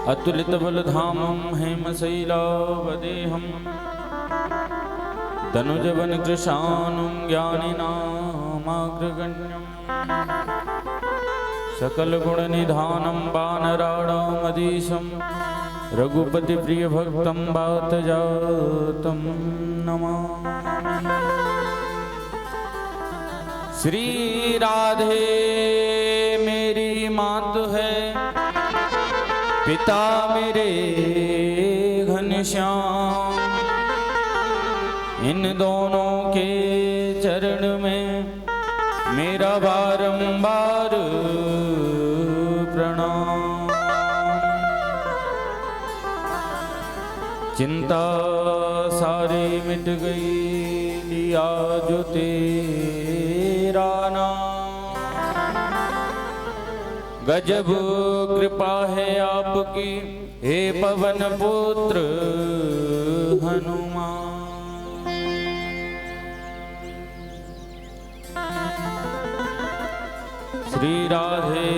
अतुलितबलधामं हेमशैलावदेहं धनुजवनकृशानुं ज्ञानिनामाग्रगण्यं सकलगुणनिधानं वानराणामधीशं रघुपतिप्रियभक्तं वातजातं नमामि। श्री राधे मेरी मात है, पिता मेरे घनश्याम, इन दोनों के चरण में मेरा बारंबार प्रणाम। चिंता सारी मिट गई, लिया जो तेरा नाम। गजब कृपा है आपकी हे पवन पुत्र हनुमान। श्री राधे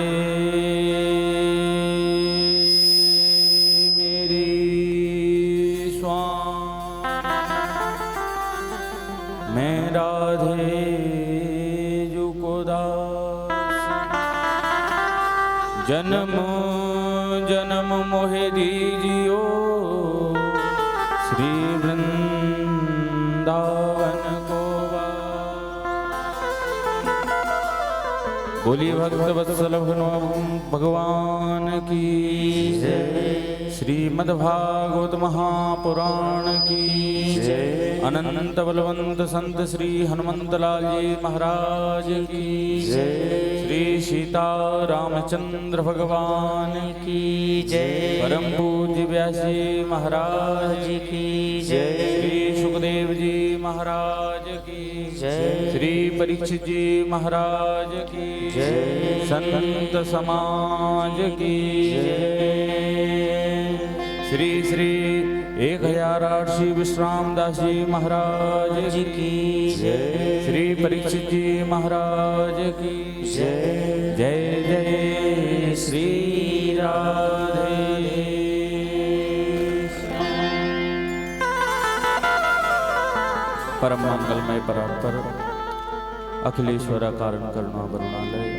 मेरी स्वामी, मैं राधे जो को दास, जन्म जन्म मोहे दीजियो श्री वृंदावन को वास। बोली भक्त वत्सल भगवान की जय। श्रीमद्भागवत महापुराण की जय। अनंत बलवंत संत श्री हनुमंतलाल जी महाराज की जय। श्री सीता रामचंद्र भगवान की जय। परम पूज्य व्यास जी महाराज की जय। श्री सुखदेव जी महाराज की जय। श्री परीक्षित जी महाराज की जय। संत समाज की जय। श्री श्री 1008 श्री विश्राम दास जी महाराज की जय। श्री परीक्षित जी महाराज की जय। जय जय श्री राधे। परम मंगलमय परात्पर अखिलेश्वर कारण करुणा वरुणालय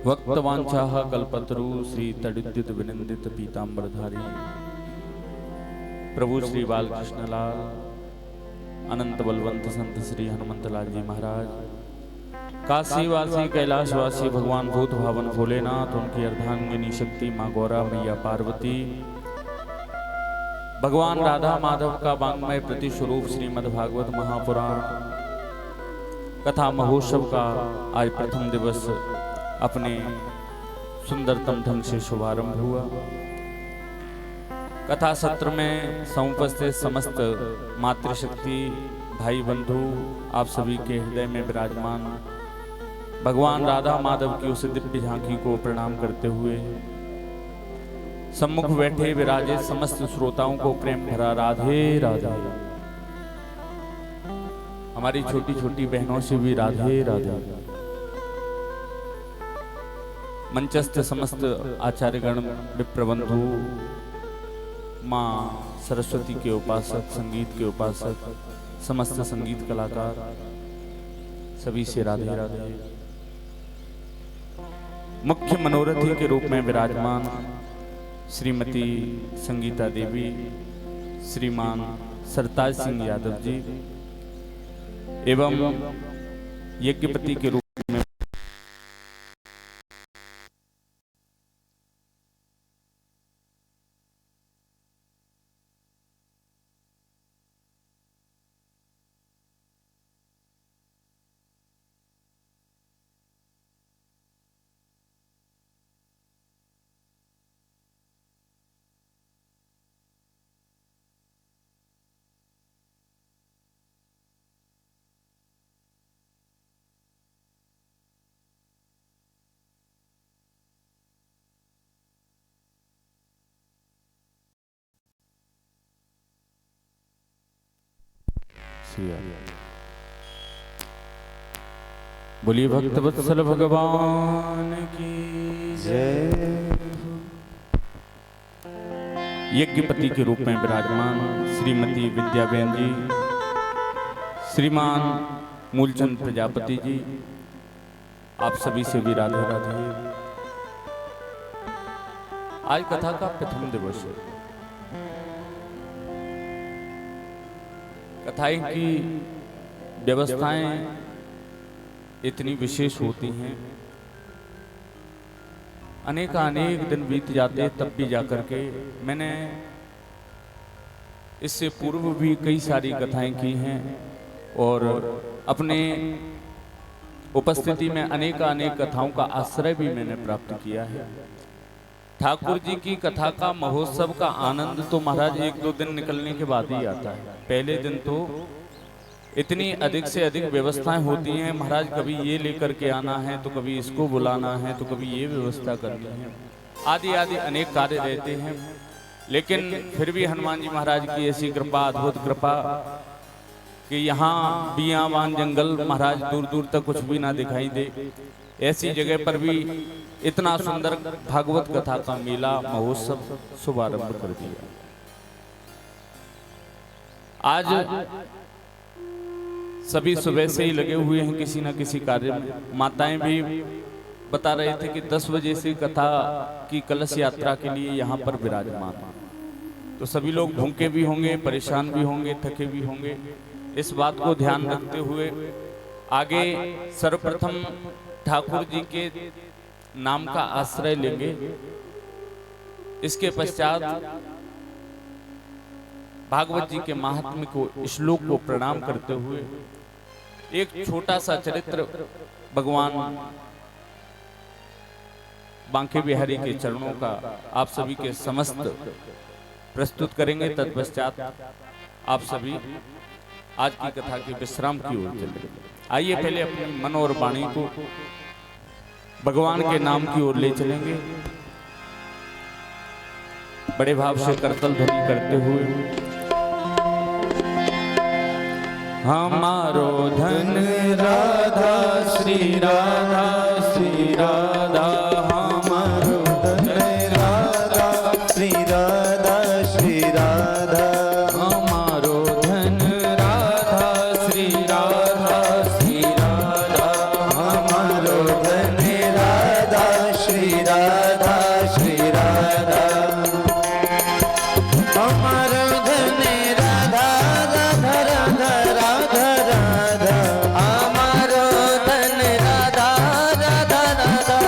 वक्तवांछाः कल्पतरु श्री तडिद्युत विनिंदित पीतांबरधारी प्रभु श्री बालकृष्ण लाल अनंत बलवंत संत श्री हनुमंतलाल जी महाराज, काशीवासी कैलाशवासी भगवान भूत भावन भोलेनाथ, उनकी अर्धांगिनी शक्ति माँ गौरा मैया पार्वती, भगवान राधा माधव का वांग्मय प्रति स्वरूप श्रीमद्भागवत महापुराण कथा महोत्सव का आज प्रथम दिवस अपने सुंदरतम ढंग से शुभारंभ हुआ। कथा सत्र में समुपस्थित समस्त मातृशक्ति भाई बंधु आप सभी के हृदय में विराजमान भगवान राधा माधव की उस दिव्य झांकी को प्रणाम करते हुए सम्मुख बैठे विराजे समस्त श्रोताओं को प्रेम भरा राधे राधे। हमारी छोटी छोटी बहनों से भी राधे राधे। मंचस्थ समस्त आचार्यगण विप्रबंधु, माँ सरस्वती के उपासक, संगीत के उपासक, समस्त संगीत कलाकार सभी से राधे राधे। मुख्य मनोरथी के रूप में विराजमान श्रीमती संगीता देवी, श्रीमान सरताज सिंह यादव जी एवं यज्ञपति के रूप में बोलिए भक्तवत्सल भगवान की जय। यज्ञपति के रूप में विराजमान श्रीमती विद्याबेन जी, श्रीमान मूलचंद प्रजापति जी, आप सभी से भी राधे राधे। आज कथा का प्रथम दिवस है। कथाएं की व्यवस्थाएं इतनी विशेष होती हैं, अनेक दिन बीत जाते तब भी जाकर के मैंने इससे पूर्व भी कई सारी कथाएं की हैं और अपने उपस्थिति में अनेक कथाओं का आश्रय भी मैंने प्राप्त किया है। ठाकुर जी की कथा का महोत्सव का आनंद तो महाराज 1-2 दिन निकलने के बाद ही आता है। पहले दिन तो इतनी अधिक से अधिक व्यवस्थाएं होती हैं महाराज, कभी ये लेकर के आना है तो कभी इसको बुलाना है तो कभी ये व्यवस्था करनी है, आदि अनेक कार्य रहते हैं। लेकिन फिर भी हनुमान जी महाराज की ऐसी कृपा, अद्भुत कृपा कि यहाँ बियावान जंगल महाराज दूर दूर तक कुछ भी ना दिखाई दे, ऐसी जगह पर भी इतना सुंदर भागवत कथा का मेला महोत्सव शुभारंभ कर दिया। आज सभी सुबह से ही लगे हुए हैं किसी न किसी कार्य में। माताएं भी बता रहे थे कि 10 बजे से कथा की कलश यात्रा के लिए यहाँ पर विराजमान, तो सभी लोग भूखे भी होंगे, परेशान भी होंगे, थके भी होंगे। इस बात को ध्यान रखते हुए आगे सर्वप्रथम ठाकुर जी के नाम का आश्रय लेंगे। इसके पश्चात भागवत जी के महात्म्य को, श्लोक को प्रणाम करते हुए एक छोटा सा चरित्र भगवान बांके बिहारी के चरणों का आप सभी के समस्त प्रस्तुत करेंगे। तत्पश्चात आप सभी आज की कथा के विश्राम की ओर चलेंगे। आइए पहले अपने मन और वाणी को भगवान के नाम की ओर ले चलेंगे, बड़े भाव से करतल ध्वनि करते हुए। हमारो धन राधा श्री राधा श्री राधा, हमारो धन राधा श्री राधा श्री राधा, हमारो धन राधा श्री राधा श्री राधा, हमारो धन राधा श्री राधा श्री राधा, हमारो धन राधा राधा राधा राधा राधा, हमारो धन राधा राधा राधा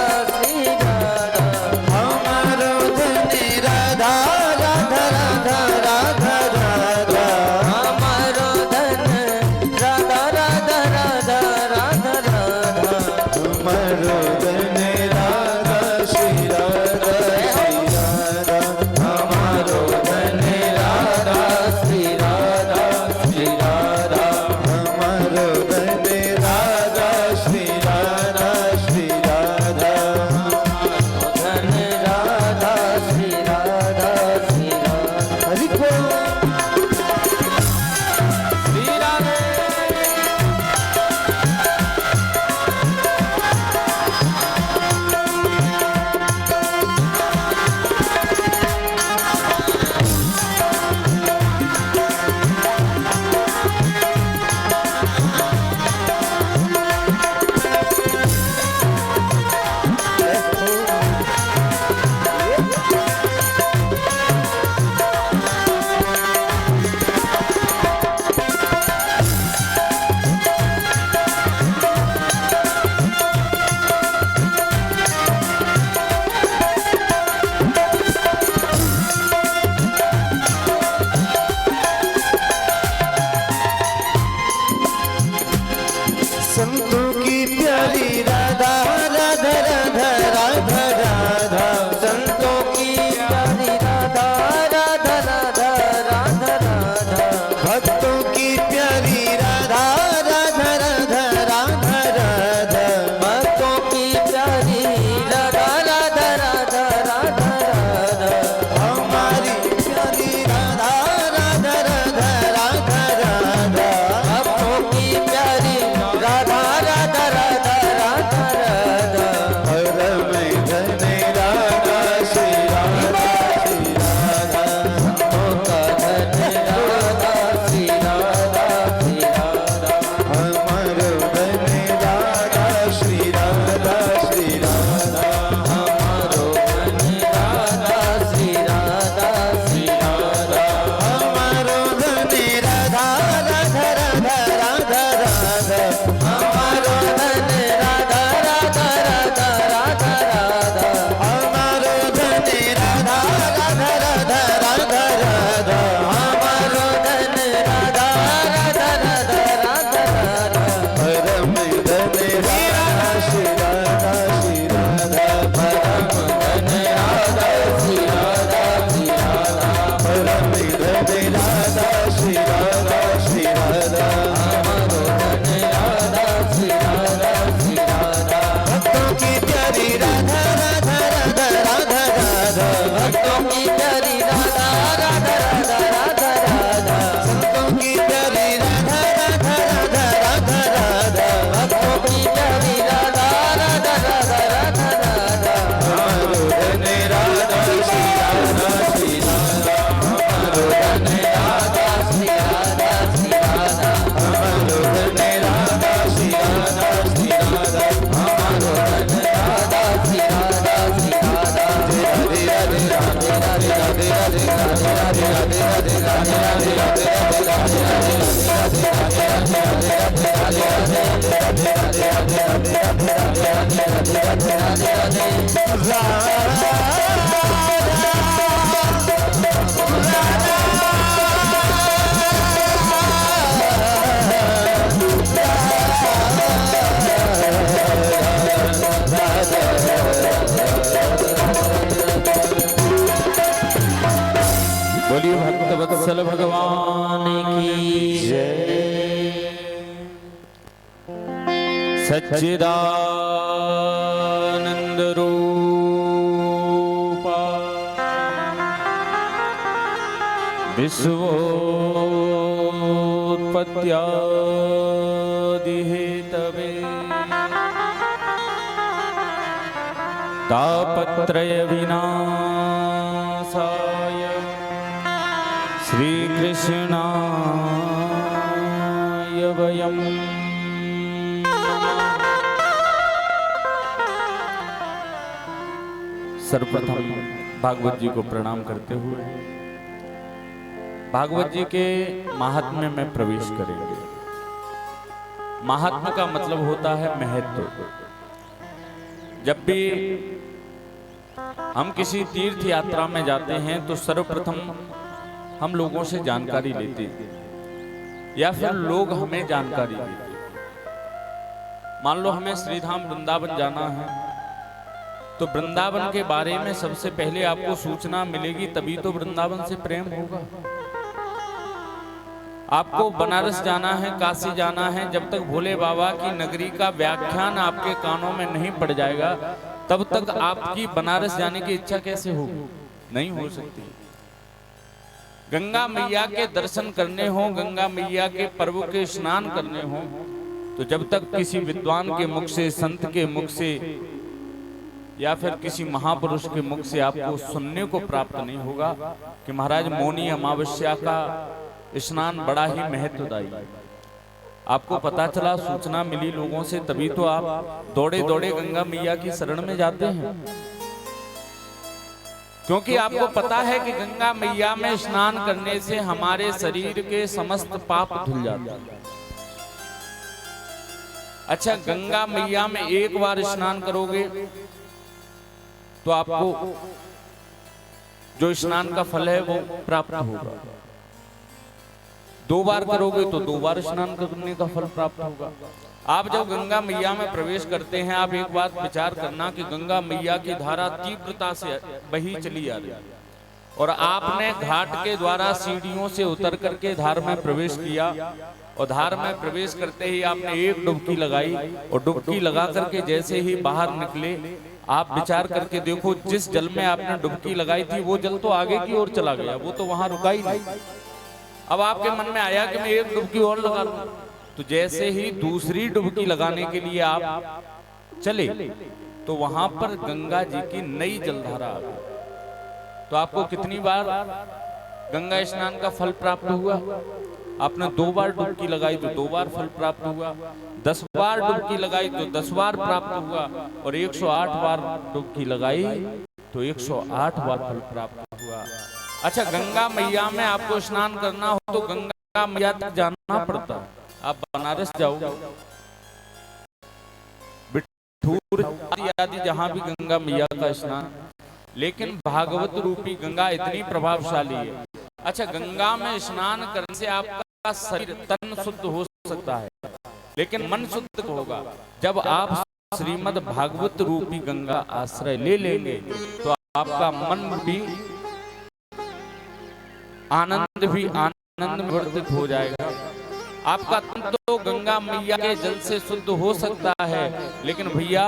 बोलिए भक्त वत्सल भगवान की जय। सच्चिदानंद रूपा विश्वोत्पत्त्यादि हेतवे तापत्रय विनाशाय श्री कृष्णाय वयम् सर्वप्रथम भागवत जी को प्रणाम करते हुए भागवत जी के महात्म्य में प्रवेश करेंगे। महात्म्य का मतलब होता है महत्व। जब भी हम किसी तीर्थ यात्रा में जाते हैं तो सर्वप्रथम हम लोगों से जानकारी लेते हैं या फिर लोग हमें जानकारी देते हैं। मान लो हमें श्रीधाम वृंदावन जाना है तो वृंदावन के बारे में सबसे पहले आपको सूचना मिलेगी, तभी तो वृंदावन से प्रेम होगा। आपको बनारस जाना है, काशी जाना है, जब तक भोले बाबा की नगरी का व्याख्यान आपके कानों में नहीं पड़ जाएगा तब तक आपकी बनारस जाने की इच्छा कैसे होगी? नहीं हो सकती। गंगा मैया के दर्शन करने हो, गंगा मैया के पर्व के स्नान करने हो, तो जब तक किसी विद्वान के मुख से, संत के मुख से या फिर किसी महापुरुष के मुख से आपको सुनने को प्राप्त नहीं होगा कि महाराज मौनी अमावस्या का स्नान बड़ा ही महत्वदायी है। आपको पता चला, सूचना मिली लोगों से, तभी तो आप दौड़े दौड़े गंगा मैया की शरण में जाते हैं, क्योंकि आपको पता है कि गंगा मैया में स्नान करने से हमारे शरीर के समस्त पाप धुल जाते हैं। अच्छा, गंगा मैया में एक बार स्नान करोगे तो आपको जो स्नान का फल है वो प्राप्त होगा। 2 बार करोगे तो 2 बार स्नान करने का फल प्राप्त होगा। आप जब गंगा मैया में प्रवेश करते हैं, आप एक बात विचार करना कि गंगा मैया की धारा तीव्रता से बही चली आ रही है और आपने घाट के द्वारा सीढ़ियों से उतर करके धार में प्रवेश किया और धार में प्रवेश करते ही आपने एक डुबकी लगाई और डुबकी लगा करके जैसे ही बाहर निकले, आप विचार करके देखो, जिस जल में आपने डुबकी लगाई थी वो जल तो आगे की ओर चला गया, वो तो वहां रुका ही नहीं। अब आपके मन में आया कि मैं एक डुबकी और लगा लूं, तो जैसे ही दूसरी डुबकी लगाने के लिए आप चले तो वहां पर गंगा जी की नई जलधारा आ गई। तो आपको कितनी बार गंगा स्नान का फल प्राप्त हुआ? आपने 2 बार डुबकी लगाई तो 2 बार फल प्राप्त हुआ, 10 बार डुबकी लगाई तो 10 बार प्राप्त हुआ और 108 बार डुबकी लगाई तो 108 बार फल प्राप्त हुआ। अच्छा, गंगा मैया में आपको स्नान करना हो तो गंगा मैया तक जाना पड़ता। आप बनारस जाओ, बिठूर आदि जहां भी गंगा मैया का स्नान, लेकिन भागवत रूपी गंगा इतनी प्रभावशाली है। अच्छा, गंगा में स्नान करने से आपका शरीर तन शुद्ध हो सकता है, लेकिन मन शुद्ध होगा जब आप श्रीमद् भागवत रूपी गंगा आश्रय ले लेंगे तो आपका मन भी आनंद वर्धित हो जाएगा। आपका तन तो गंगा मैया के जल से शुद्ध हो सकता है, लेकिन भैया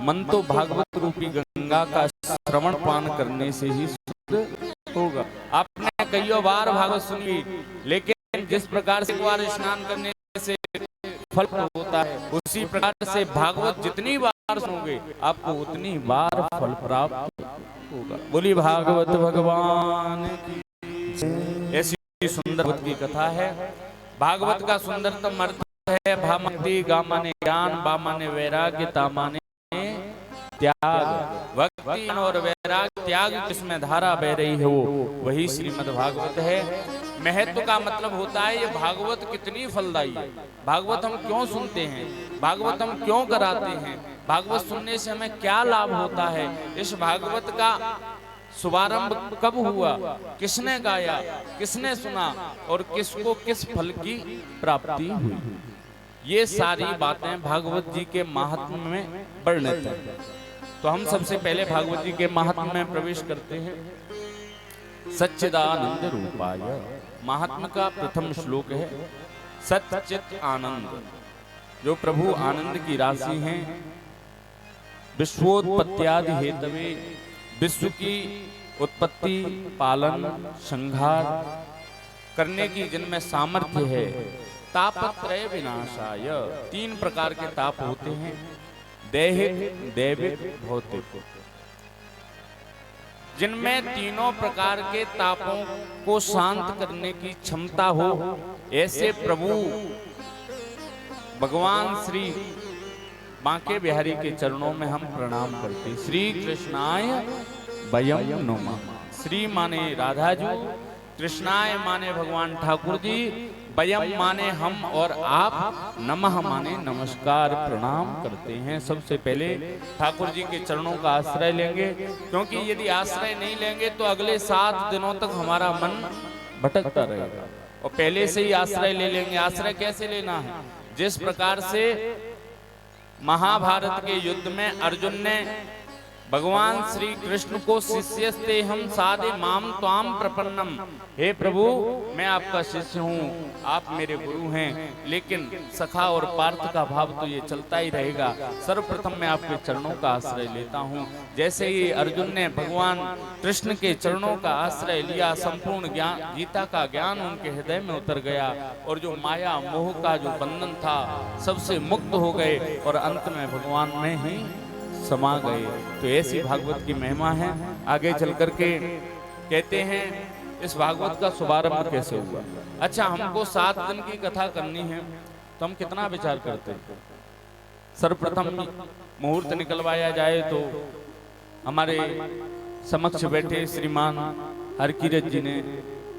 मन तो भागवत रूपी गंगा का श्रवण पान करने से ही शुद्ध होगा। आपने कई बार भागवत सुनी, लेकिन जिस प्रकार से एक बार स्नान करने से फल होता है, उसी प्रकार से भागवत जितनी बार सुनोगे आपको उतनी बार फल प्राप्त होगा। बोली भागवत भगवान की। ऐसी सुंदर की कथा है। भागवत का सुंदरतम अर्थ है भामति, गा माने ज्ञान, बा माने वैराग्य, ता माने त्याग। भक्ति और वैराग्य त्याग जिसमें धारा बह रही है वो वही श्रीमद् भागवत है। महत्व का मतलब होता है ये भागवत कितनी फलदायी है, भागवत हम क्यों सुनते हैं, भागवत हम क्यों कराते हैं, भागवत सुनने से हमें क्या लाभ होता है, इस भागवत का शुभारंभ कब हुआ, किसने गाया, किसने सुना और किसको किस फल की प्राप्ति हुई, ये सारी बातें भागवत जी के महात्म्य में वर्णित है। तो हम सबसे पहले भागवत जी के महात्म्य में प्रवेश करते हैं। सच्चिदानंद रूपाय, महात्म्य का प्रथम श्लोक है सच्चित आनंद, जो प्रभु आनंद की राशि हैं, विश्वोत्पत्त्यादि हेतवे, विश्व की उत्पत्ति पालन संहार करने की जिनमें सामर्थ्य है, तापत्रय विनाशाय, तीन प्रकार के ताप होते हैं, दैहिक दैविक भौतिक, जिनमें तीनों प्रकार के तापों को शांत करने की क्षमता हो, ऐसे प्रभु भगवान श्री बांके बिहारी के चरणों में हम प्रणाम करते। श्री कृष्णाय वयम नमः, श्री माने राधा जी, कृष्णाय माने भगवान ठाकुर जी, वयम माने हम और आप, नमः माने नमस्कार प्रणाम करते हैं। सबसे पहले ठाकुर जी के चरणों का आश्रय लेंगे, क्योंकि यदि आश्रय नहीं लेंगे तो अगले 7 दिनों तक हमारा मन भटकता रहेगा, और पहले से ही आश्रय ले लेंगे। आश्रय कैसे लेना है, जिस प्रकार से महाभारत के युद्ध में अर्जुन ने भगवान श्री कृष्ण को शिष्यस्ते हम सादे माम त्वाम प्रपन्नम, हे प्रभु मैं आपका शिष्य हूँ, आप मेरे गुरु हैं, लेकिन सखा और पार्थ का भाव तो ये चलता ही रहेगा, सर्वप्रथम मैं आपके चरणों का आश्रय लेता हूँ। जैसे ही अर्जुन ने भगवान कृष्ण के चरणों का आश्रय लिया, संपूर्ण ज्ञान गीता का ज्ञान उनके हृदय में उतर गया, और जो माया मोह का जो बंधन था सबसे मुक्त हो गए, और अंत में भगवान में ही समा गए। तो ऐसी भागवत की महिमा है। आगे चल करके कहते हैं इस भागवत का शुभारंभ कैसे हुआ। अच्छा, हमको 7 दिन की कथा करनी है तो हम कितना विचार करते हैं। सर्वप्रथम मुहूर्त निकलवाया जाए तो हमारे समक्ष बैठे श्रीमान हरकीरत जी ने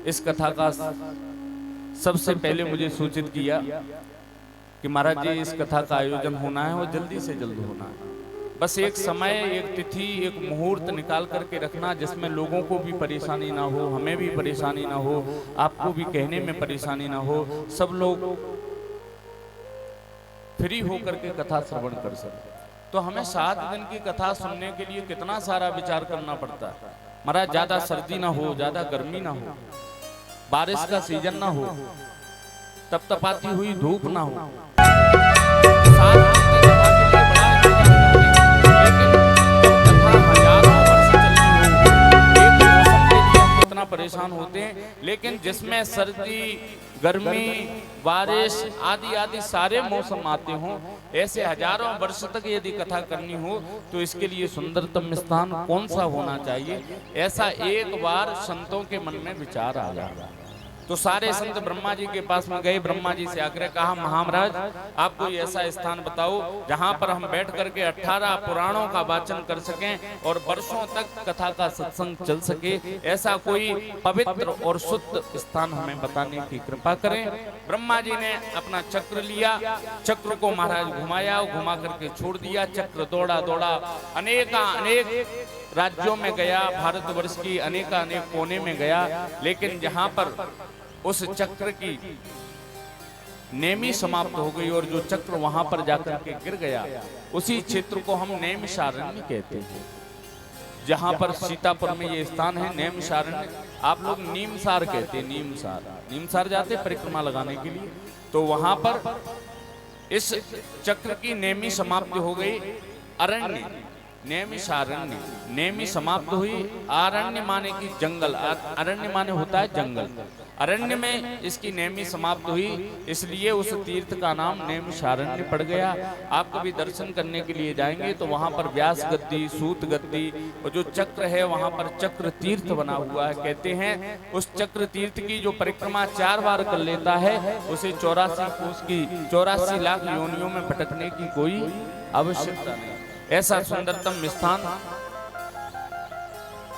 इस कथा का सबसे पहले मुझे सूचित किया कि महाराज जी इस कथा का आयोजन होना है और जल्दी से जल्द होना है। बस एक समय, एक तिथि, एक मुहूर्त निकाल करके रखना जिसमें लोगों को भी परेशानी ना हो, हमें भी परेशानी ना हो, आपको भी कहने में परेशानी ना हो, सब लोग फ्री होकर के कथा श्रवण कर सके। तो हमें 7 दिन की कथा सुनने के लिए कितना सारा विचार करना पड़ता है। महाराज ज्यादा सर्दी ना हो, ज्यादा गर्मी ना हो, बारिश का सीजन ना हो, तपतपाती हुई धूप ना हो, परेशान होते हैं, लेकिन जिसमें सर्दी गर्मी बारिश आदि आदि सारे मौसम आते हों, ऐसे हजारों वर्ष तक यदि कथा करनी हो तो इसके लिए सुंदरतम स्थान कौन सा होना चाहिए, ऐसा एक बार संतों के मन में विचार आ गया। तो सारे संत ब्रह्मा जी के पास में गए, ब्रह्मा जी से आग्रह कहा, महाराज आप कोई ऐसा स्थान बताओ जहां पर हम बैठ करके 18 पुराणों का वाचन कर सकें और वर्षों तक कथा का सत्संग चल सके, ऐसा कोई पवित्र और शुद्ध स्थान हमें बताने की कृपा करें। ब्रह्मा जी ने अपना चक्र लिया, चक्र को महाराज घुमाया, घुमा करके छोड़ दिया, चक्र दौड़ा दौड़ा अनेक राज्यों में गया, भारतवर्ष की अनेक कोने में गया, लेकिन जहां पर उस चक्र की नेमी समाप्त हो गई और जो चक्र वहां पर जाकर के गिर गया, उसी क्षेत्र को हम नैमिषारण्य कहते हैं। जहां पर सीतापुर में ये स्थान है नैमिषारण्य, आप लोग नीमसार कहते हैं, नीमसार जाते परिक्रमा लगाने के लिए। तो वहां पर इस चक्र की नेमी समाप्ति हो गई, अरण्य नैमिषारण्य, नेमी समाप्त हुई, आरण्य माने की जंगल, अरण्य माने होता है जंगल, अरण्य में इसकी नेमी समाप्त हुई, इसलिए उस तीर्थ का नाम नैमिषारण्य पड़ गया। आप कभी दर्शन करने के लिए जाएंगे तो वहां पर व्यास गद्दी, सूत गद्दी और जो चक्र है वहां पर चक्र तीर्थ बना हुआ है। कहते हैं उस चक्र तीर्थ की जो परिक्रमा 4 बार कर लेता है उसे 84 लाख योनियों में भटकने की कोई आवश्यकता नहीं। ऐसा सुंदरतम स्थान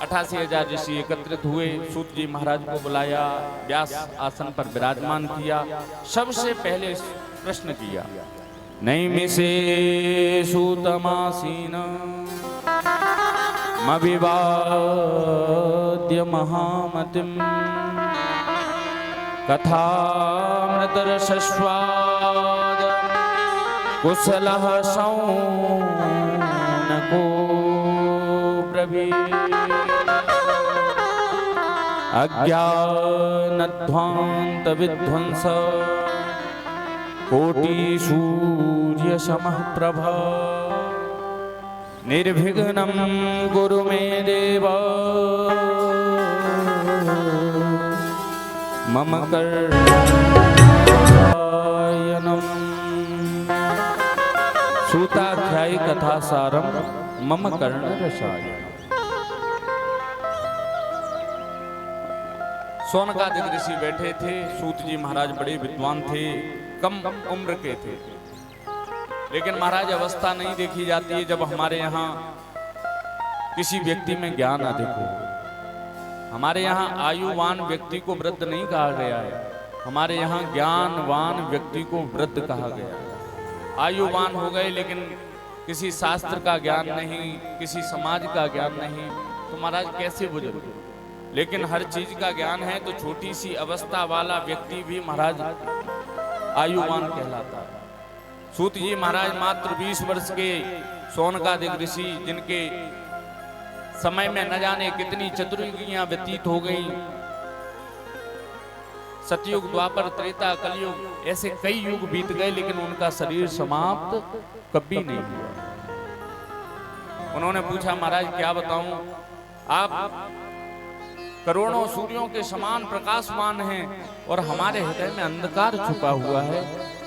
88,000 ऋषि एकत्रित हुए। सूत जी महाराज को बुलाया, व्यास आसन पर विराजमान किया। सबसे पहले प्रश्न किया, नैमिषे सूतमासीन मविवाद्य महामतिम कथामृतरसस्वाद कुशलः शौनको ब्रवीत् अज्ञानध्वान्त विध्वंस कोटि सूर्य समः प्रभा निर्विघ्नं गुरु मे देव मम कर्णयनम्। सूताध्यायी कथा सारम मम कर्ण रसायन। सोनकादिक ऋषि बैठे थे। सूत जी महाराज बड़े विद्वान थे, कम उम्र के थे, लेकिन महाराज अवस्था नहीं देखी जाती है। जब हमारे यहाँ किसी व्यक्ति में ज्ञान अधिक हो, हमारे यहाँ आयुवान व्यक्ति को वृद्ध नहीं कहा गया है, हमारे यहाँ ज्ञानवान व्यक्ति को वृद्ध कहा गया है। आयुवान हो गए लेकिन किसी शास्त्र का ज्ञान नहीं, किसी समाज का ज्ञान नहीं, तो महाराज कैसे बुजुर्ग? लेकिन हर चीज का ज्ञान है, तो छोटी सी अवस्था वाला व्यक्ति भी महाराज आयुवान कहलाता है। सूत जी महाराज मात्र 20 वर्ष के सोनकादिक ऋषि, जिनके समय में न जाने कितनी चतुर्युगियां व्यतीत हो गई। सतयुग, द्वापर, त्रेता, कलयुग, ऐसे कई युग बीत गए, लेकिन उनका शरीर समाप्त कभी नहीं हुआ। उन्होंने पूछा, महाराज क्या बताऊं, आप करोड़ों सूर्यों के समान प्रकाशमान हैं और हमारे हृदय में अंधकार छुपा हुआ है।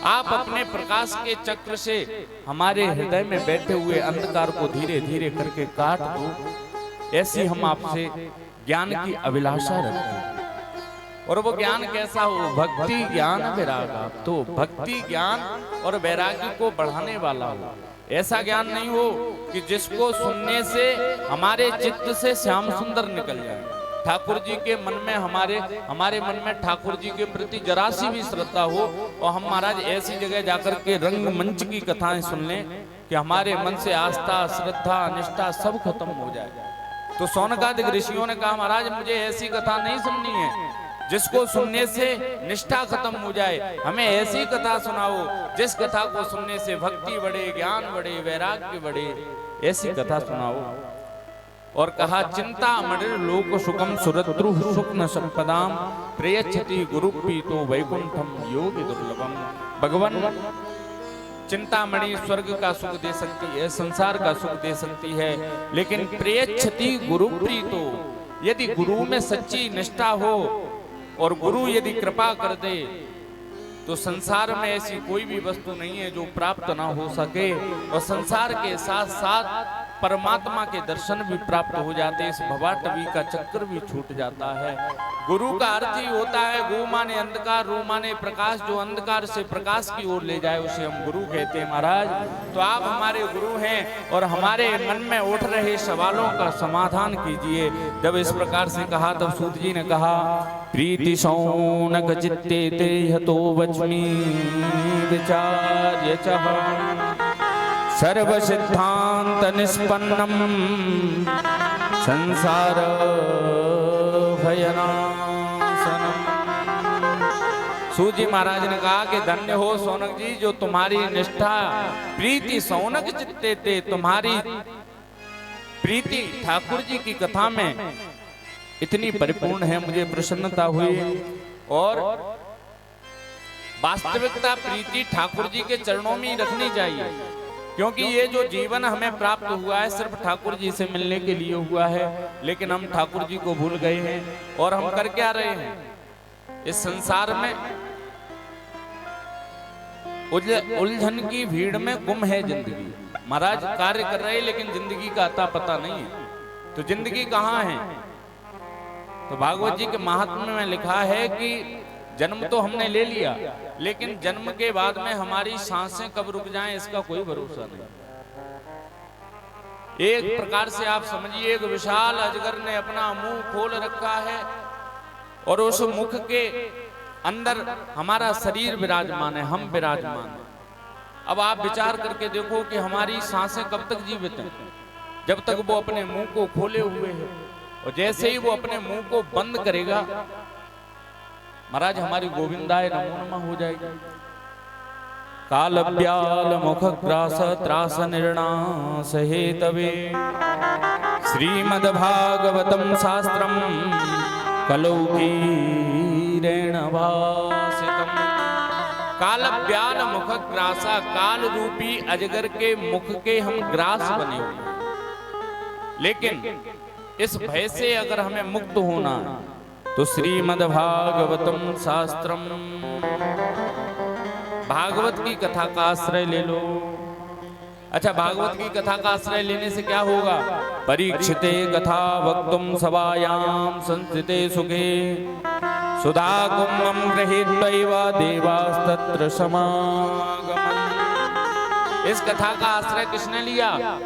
आप अपने प्रकाश के चक्र से हमारे हृदय में बैठे हुए अंधकार को धीरे धीरे करके काट दो। ऐसी हम आपसे ज्ञान की अभिलाषा रखते हैं। और वो ज्ञान कैसा हो? भक्ति ज्ञान वैराग्य। तो भक्ति ज्ञान और वैराग्य को बढ़ाने वाला हो। ऐसा ज्ञान नहीं हो कि जिसको सुनने से हमारे चित्त से श्याम सुंदर निकल जाए। ठाकुर जी के मन में हमारे मन में ठाकुर जी के प्रति जरा सी भी श्रद्धा हो और हम महाराज ऐसी जगह जाकर के रंग मंच की कथाएं सुन लें कि हमारे मन से आस्था, श्रद्धा, निष्ठा सब खत्म हो जाए। तो सोनकादिक ऋषियों ने कहा, महाराज मुझे ऐसी कथा नहीं सुननी है जिसको सुनने से निष्ठा खत्म हो जाए। हमें ऐसी कथा सुनाओ जिस कथा को सुनने से भक्ति बढ़े, ज्ञान बढ़े, वैराग्य बढ़े। ऐसी कथा सुनाओ। और कहा, चिंता मणिर लोक सुखम सुरद्रु सुखन संपदाम प्रयच्छति गुरुप्रीतो वैकुंठम योगी दुर्लभम। भगवान चिंतामणि स्वर्ग का सुख दे सकती है, संसार का सुख दे सकती है, लेकिन प्रयच्छति गुरुप्रीतो, यदि गुरु में सच्ची निष्ठा हो और गुरु यदि कृपा कर दे तो संसार में ऐसी कोई भी वस्तु नहीं है जो प्राप्त ना हो सके। और संसार के साथ साथ परमात्मा के दर्शन भी प्राप्त हो जाते, इस भवाटवी का चक्कर भी छूट जाता है। गुरु का अर्थ ही होता है गु माने अंधकार, रू माने प्रकाश। जो अंधकार से प्रकाश की ओर ले जाए उसे हम गुरु कहते हैं। महाराज तो आप हमारे गुरु हैं और हमारे मन में उठ रहे सवालों का समाधान कीजिए। जब इस प्रकार से कहा तब सूत जी ने कहा, प्रीति शौनक चित्ते ते हतो वच्मि विचार्य चह सर्व सिद्धांत निष्पन्नम संसार भयनाशनम। सूत जी महाराज ने कहा कि धन्य हो सोनक जी जो तुम्हारी निष्ठा प्रीति शौनक चित्ते थे, तुम्हारी प्रीति ठाकुर जी की कथा में इतनी परिपूर्ण है, मुझे प्रसन्नता हुई। और वास्तविकता प्रीति ठाकुर जी के चरणों में ही रखनी चाहिए, क्योंकि ये जो जीवन हमें प्राप्त हुआ है सिर्फ ठाकुर जी से मिलने के लिए हुआ है। लेकिन हम ठाकुर जी को भूल गए हैं और हम कर क्या रहे हैं? इस संसार में उलझन की भीड़ में गुम है जिंदगी। महाराज कार्य कर रहे हैं लेकिन जिंदगी का अता पता नहीं है। तो जिंदगी कहाँ है? तो भागवत जी के महात्म्य में लिखा है कि जन्म तो हमने ले लिया, लेकिन जन्म के बाद में हमारी सांसें कब रुक जाएं इसका कोई भरोसा नहीं। एक प्रकार से आप समझिए एक विशाल अजगर ने अपना मुंह खोल रखा है और उस मुख के अंदर हमारा शरीर विराजमान है, हम विराजमान हैं। अब आप विचार करके देखो कि हमारी सांसें कब तक जीवित हैं? जब तक वो अपने मुंह को खोले हुए है, और जैसे ही वो अपने मुंह को बंद करेगा महाराज हमारी गोविंदाय नमो नमः हो जाएगी। काल ब्याल मुख ग्रास त्रास निर्णास हेतवे श्रीमद् भागवतम शास्त्रम कलौकीरेण भासितम। काल ब्याल मुख ग्रासा, काल रूपी अजगर के मुख के हम ग्रास बने हुए, लेकिन इस भय से अगर हमें मुक्त होना तो श्रीमद् भागवतम शास्त्रम, भागवत की कथा का आश्रय ले लो। अच्छा, भागवत की कथा का आश्रय लेने से क्या होगा? परीक्षिते कथा वक्तुम सभायाम संस्थिते सुखे सुधा कुम्भम गृहीत्वैव देवास्तत्र समागमन्। इस कथा का आश्रय किसने लिया?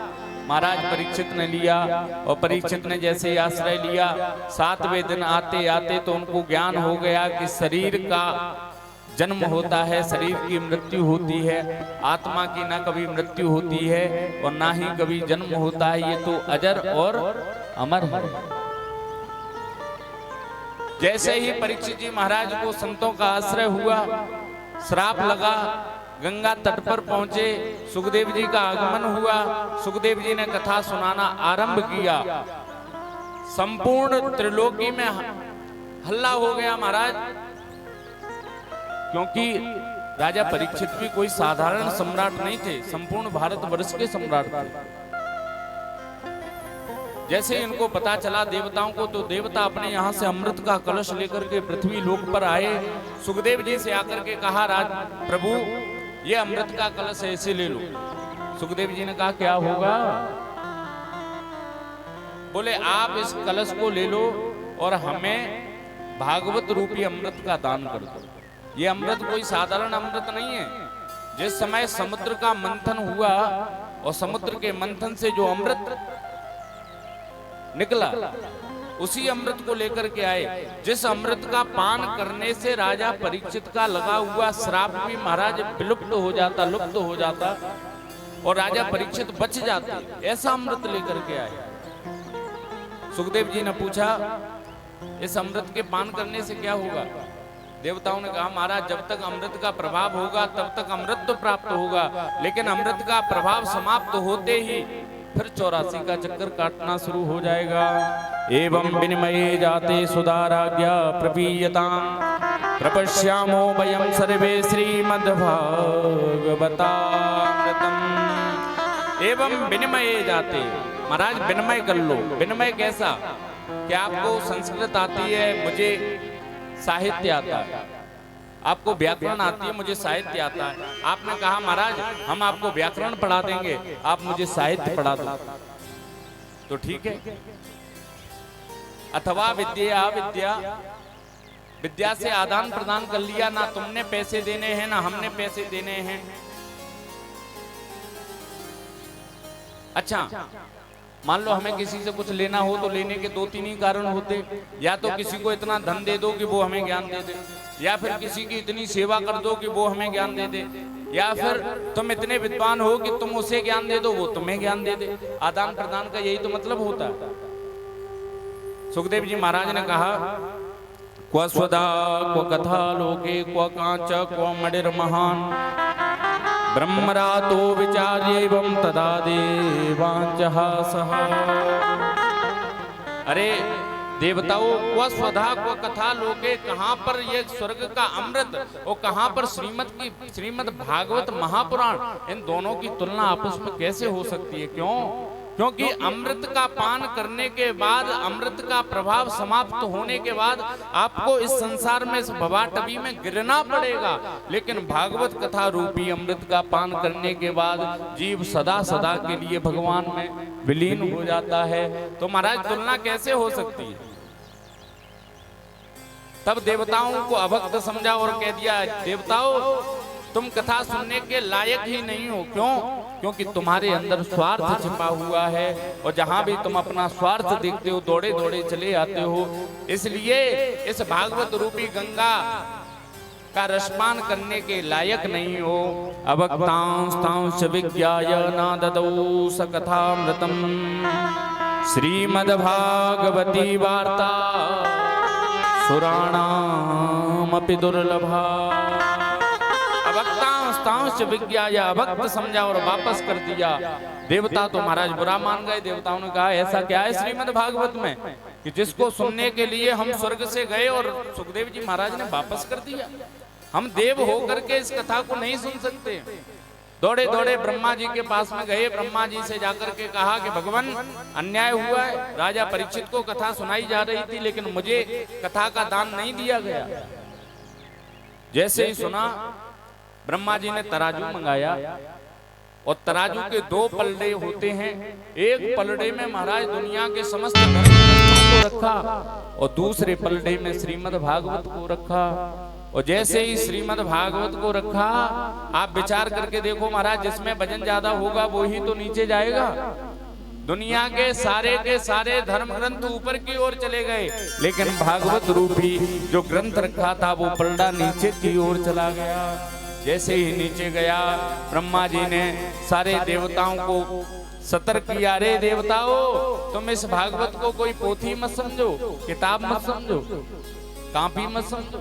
महाराज परीक्षित ने लिया। और परीक्षित ने जैसे ही आश्रय लिया, 7वें दिन आते आते तो उनको ज्ञान हो गया कि शरीर का जन्म होता है, शरीर की मृत्यु होती है, आत्मा की ना कभी मृत्यु होती है और ना ही कभी जन्म होता है, ये तो अजर और अमर है। जैसे ही परीक्षित जी महाराज को संतों का आश्रय हुआ, श्राप लगा, गंगा तट पर पहुंचे, सुखदेव जी का आगमन हुआ, सुखदेव जी ने कथा सुनाना आरंभ किया, संपूर्ण त्रिलोकी में हल्ला हो गया महाराज, क्योंकि राजा परीक्षित भी कोई साधारण सम्राट नहीं थे, संपूर्ण भारतवर्ष के सम्राट थे। जैसे इनको पता चला देवताओं को, तो देवता अपने यहाँ से अमृत का कलश लेकर के पृथ्वी लोक पर आए, सुखदेव जी से आकर के कहा, राज प्रभु ये अमृत का कलश है, इसे ले लो। सुखदेव जी ने कहा क्या होगा? बोले आप इस कलश को ले लो और हमें भागवत रूपी अमृत का दान कर दो। ये अमृत कोई साधारण अमृत नहीं है। जिस समय समुद्र का मंथन हुआ और समुद्र के मंथन से जो अमृत निकला, उसी अमृत को लेकर के आए, जिस अमृत का पान करने से राजा परीक्षित का लगा हुआ श्राप भी महाराज विलुप्त हो जाता, लुप्त हो जाता और राजा परीक्षित बच जाते, ऐसा अमृत लेकर के आए। सुखदेव जी ने पूछा इस अमृत के पान करने से क्या होगा? देवताओं ने कहा महाराज जब तक अमृत का प्रभाव होगा तब तक अमृत तो प्राप्त होगा, लेकिन अमृत का प्रभाव समाप्त होते ही फिर 84 का चक्कर काटना शुरू हो जाएगा। एवं विनिमये जाते सुधाराज्ञा प्रपीयताम् प्रपश्यामो वयं सर्वे श्रीमद्भागवतामृतम्। एवं विनिमये जाते, महाराज विनिमय कर लो। विनिमय कैसा? क्या आपको संस्कृत आती है, मुझे साहित्य आता है, आपको व्याकरण आती है, मुझे साहित्य आता है। आपने कहा महाराज हम आपको व्याकरण पढ़ा देंगे, आप मुझे साहित्य पढ़ा दो, तो ठीक है। अथवा विद्या विद्या, विद्या से आदान प्रदान कर लिया, ना तुमने पैसे देने हैं ना हमने पैसे देने हैं। अच्छा, मान लो हमें किसी से कुछ लेना हो तो लेने के 2-3 ही कारण होते, या तो किसी को इतना धन दे दो कि वो हमें ज्ञान दे दे, या फिर किसी की इतनी सेवा कर दो कि वो हमें ज्ञान दे दे, या फिर तुम इतने विद्वान हो कि तुम उसे ज्ञान दे दो, वो तुम्हें ज्ञान दे दे। आदान प्रदान का यही तो मतलब होता है। सुखदेव जी महाराज ने कहा क्व स्वदा क्व कथा लोके क्व कांच क्व मणिर महान ब्रह्मरातो विचार्यैवं तदा देवांचः सह। अरे देवताओं, क्व स्वधा क्व कथा लोके, कहाँ पर ये स्वर्ग का अमृत और कहाँ पर श्रीमद् भागवत महापुराण, इन दोनों की तुलना आपस में कैसे हो सकती है? क्यों? क्योंकि अमृत का पान करने के बाद, अमृत का प्रभाव समाप्त होने के बाद आपको इस संसार में, इस भवाटवी में गिरना पड़ेगा, लेकिन भागवत कथा रूपी अमृत का पान करने के बाद जीव सदा सदा के लिए भगवान में विलीन हो जाता है। तो महाराज तुलना कैसे हो सकती है? तब देवताओं को अभक्त समझा और कह दिया देवताओं तुम कथा सुनने के लायक ही नहीं हो। क्यों? क्योंकि तुम्हारे अंदर स्वार्थ छिपा हुआ है और जहां भी तुम अपना स्वार्थ देखते हो दौड़े दौड़े चले आते हो। इसलिए इस भागवत रूपी गंगा का रसपान करने के लायक नहीं हो। अभक्तांस्तांश्च विज्ञाय न ददौ स कथामृतम् श्रीमद्भागवती वार्ता सुराणामपि दुर्लभा। अभक्तांस्तांश्च विज्ञाय, अभक्त समझा और वापस कर दिया। देवता तो महाराज बुरा मान गए। देवताओं ने कहा ऐसा क्या है श्रीमद् भागवत में कि जिसको सुनने के लिए हम स्वर्ग से गए और सुखदेव जी महाराज ने वापस कर दिया। हम देव होकर के इस कथा को नहीं सुन सकते। दौड़े दौड़े ब्रह्मा जी के पास में गए। ब्रह्मा जी से जाकर के कहा कि भगवान अन्याय हुआ है, राजा परीक्षित को कथा सुनाई जा रही थी लेकिन मुझे कथा का दान नहीं दिया गया। जैसे ही सुना ब्रह्मा जी ने तराजू मंगाया और तराजू के 2 पलड़े होते हैं। एक पलड़े में महाराज दुनिया के समस्त धर्म को रखा और दूसरे पलड़े में श्रीमद् भागवत को रखा। और जैसे ही श्रीमद् भागवत को रखा, आप विचार करके देखो महाराज, जिसमें वजन ज्यादा होगा वो ही तो नीचे जाएगा। दुनिया के सारे धर्म ग्रंथ ऊपर की ओर चले गए लेकिन भागवत रूपी जो ग्रंथ रखा था वो पलड़ा नीचे की ओर चला गया। जैसे ही नीचे गया ब्रह्मा जी ने सारे देवताओं को सतर्क किया, रे देवताओं तुम इस भागवत को कोई पोथी मत समझो, किताब मत समझो, कॉपी मत समझो।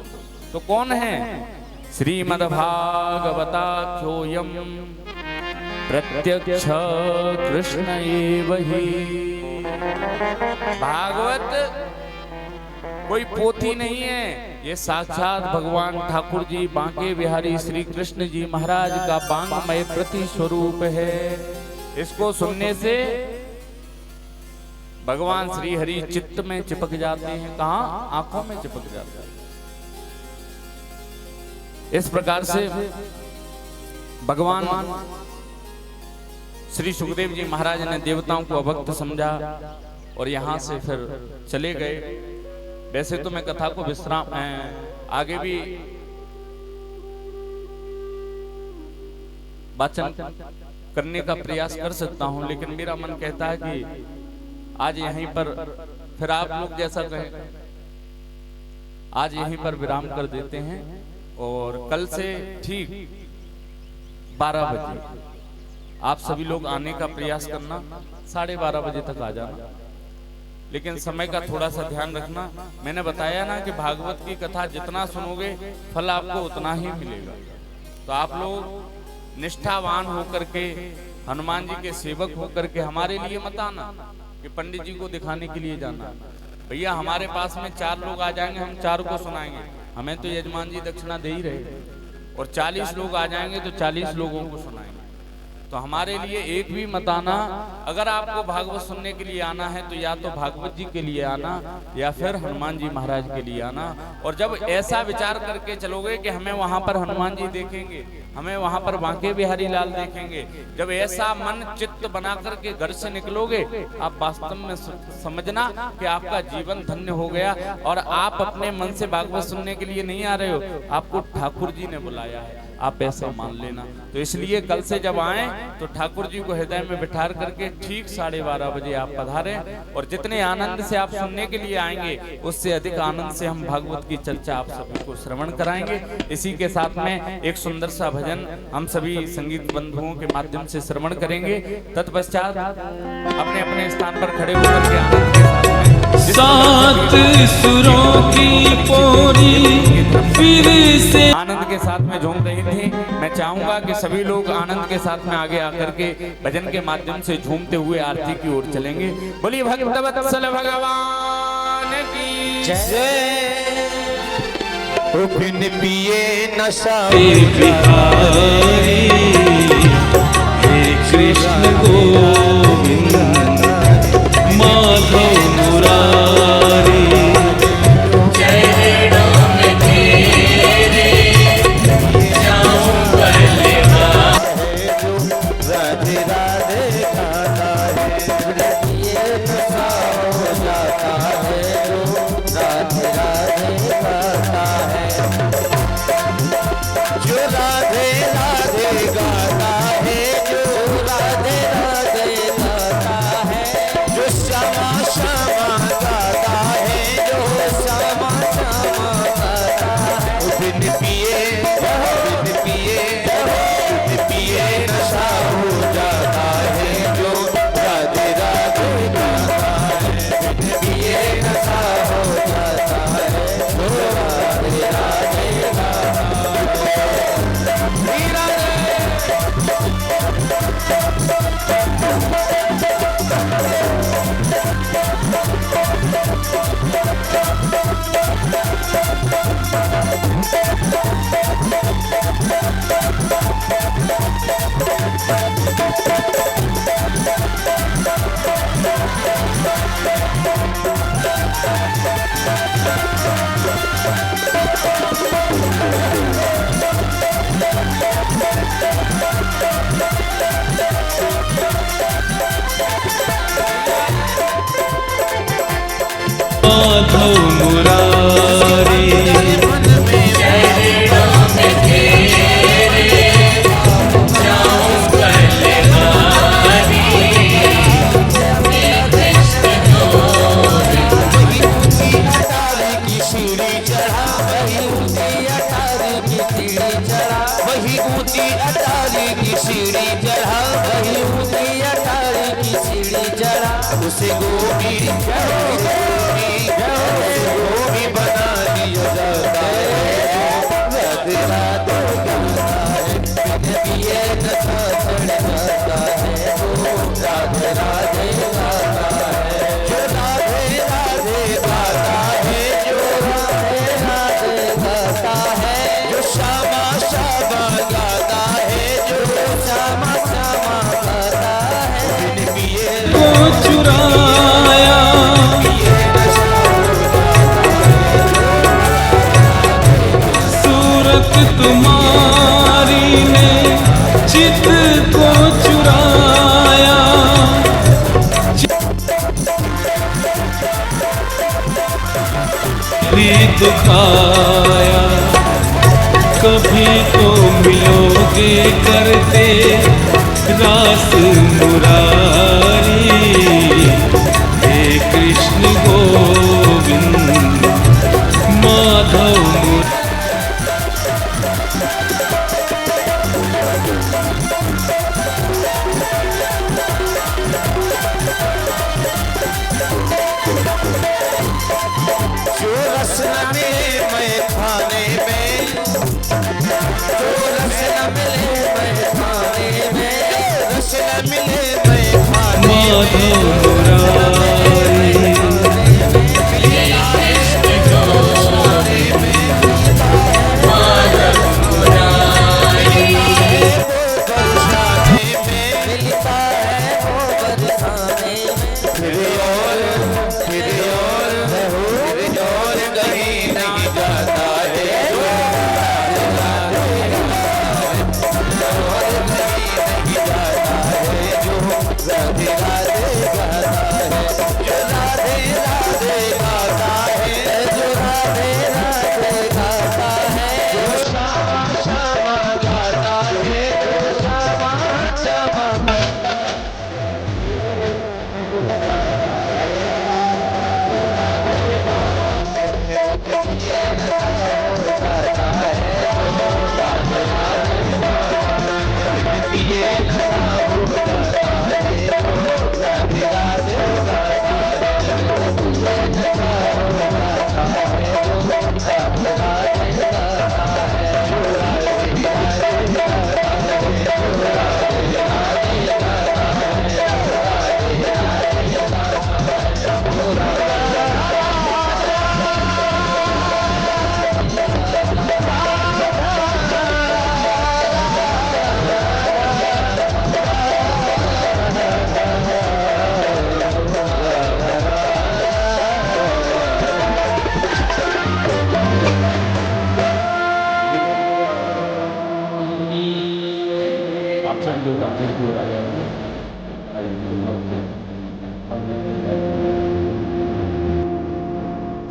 तो कौन है? श्रीमद्भागवताख्योऽयं प्रत्यक्ष कृष्ण एव हि। भागवत कोई पोथी नहीं है, ये साक्षात भगवान ठाकुर जी बांके बिहारी श्री कृष्ण जी महाराज का बांगमय प्रति स्वरूप है। इसको सुनने से भगवान श्री हरि चित्त में चिपक जाते हैं। कहां? आंखों में चिपक जाते हैं। इस प्रकार से भगवान श्री सुखदेव जी महाराज ने देवताओं को अभक्त समझा और यहां से फिर चले गए। वैसे तो मैं कथा को विश्राम आगे भी वाचन करने का प्रयास कर सकता हूं, लेकिन मेरा मन कहता है कि आज यहीं पर फिर आप लोग जैसा कहें, आज यहीं पर विराम कर देते हैं और कल से ठीक 12 बजे आप सभी लोग आने का प्रयास करना। 12:30 बजे तक आ जाना, लेकिन समय का थोड़ा सा ध्यान रखना। मैंने बताया ना कि भागवत की कथा जितना सुनोगे फल आपको उतना ही मिलेगा। तो आप लोग निष्ठावान होकर के, हनुमान जी के सेवक होकर के हमारे लिए मत आना कि पंडित जी को दिखाने के लिए जाना। भैया हमारे पास में 4 लोग आ जाएंगे, हम 4 को सुनाएंगे। हमें तो यजमान जी दक्षिणा दे ही रहे, और 40 लोग आ जाएंगे तो 40 लोगों को सुनाएंगे। तो हमारे लिए एक भी मत आना। अगर आपको भागवत सुनने के लिए आना है तो या तो भागवत जी के लिए आना या फिर हनुमान जी महाराज के लिए आना। और जब ऐसा विचार करके चलोगे कि हमें वहां पर हनुमान जी देखेंगे, हमें वहां पर बांके बिहारी लाल देखेंगे, जब ऐसा मन चित्त बना करके घर से निकलोगे, आप वास्तव में समझना कि आपका जीवन धन्य हो गया। और आप अपने मन से भागवत सुनने के लिए नहीं आ रहे हो, आपको ठाकुर जी ने बुलाया है, आप ऐसा मान लेना। तो इसलिए कल से जब आए तो ठाकुर जी को हृदय में बिठार करके ठीक 12:30 बजे आप पधारें। और जितने आनंद से आप सुनने के लिए आएंगे उससे अधिक आनंद से हम भागवत की चर्चा आप सभी को श्रवण कराएंगे। इसी के साथ में एक सुंदर सा भजन हम सभी संगीत बंधुओं के माध्यम से श्रवण करेंगे। तत्पश्चात अपने अपने स्थान पर खड़े होकर के आनंद के साथ 7 सुरों की पोरी फिर से आनंद के साथ में झूम रही थी। मैं चाहूंगा कि सभी लोग आनंद के साथ में आगे आकर के भजन के माध्यम से झूमते हुए आरती की ओर चलेंगे। बोलिए भक्त वत्सल भगवान की जय। बिन पिए नशा बिहारी हे कृष्ण गोविंद माधव मुरारी राधे राधे गाता है, ये नशा हो जाता है जो राधे राधे गाता है। जो राधे राधे गाता है, जो माधव मुरारी वही ऊंची अटारी की सीढ़ी चढ़ा, वही ऊंची अटारी की सीढ़ी चढ़ा, उसे गोभी गोभी बना दिया जाता है। राधे राधे गाता है, बिन पिए नशा चढ़ जाता है। राधे राधे गाता है, जो राधे राधे गाता है, जो राधे राधे गाता है, जो श्यामा श्यामा गाता है, जो श्यामा श्यामा गाता है। बिन पिए को चुराया सूरत तुम्हारी ने चित को चुराया। भी दुखाया कभी तो मिलोगे करते रास मुरारी। हे कृष्ण गोविंद माधव मुरारी। जो रस न मिले मैं खाने में, जो रस न मिले मैं खाने में, रस न मिले मैं खाने माधव मुरारी। मिलता है वो बरसाने में। फिर और कहीं नहीं जाता है। और कहीं नहीं जाता है, जो राधे राधे गाता है, जो राधे राधे गाता है, जो राधे राधे गाता है, जो श्यामा श्यामा गाता है, जो श्यामा श्यामा।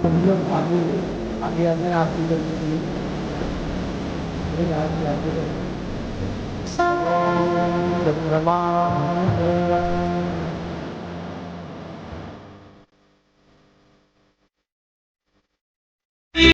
हम लोग आगे आगे आते हैं आपकी जब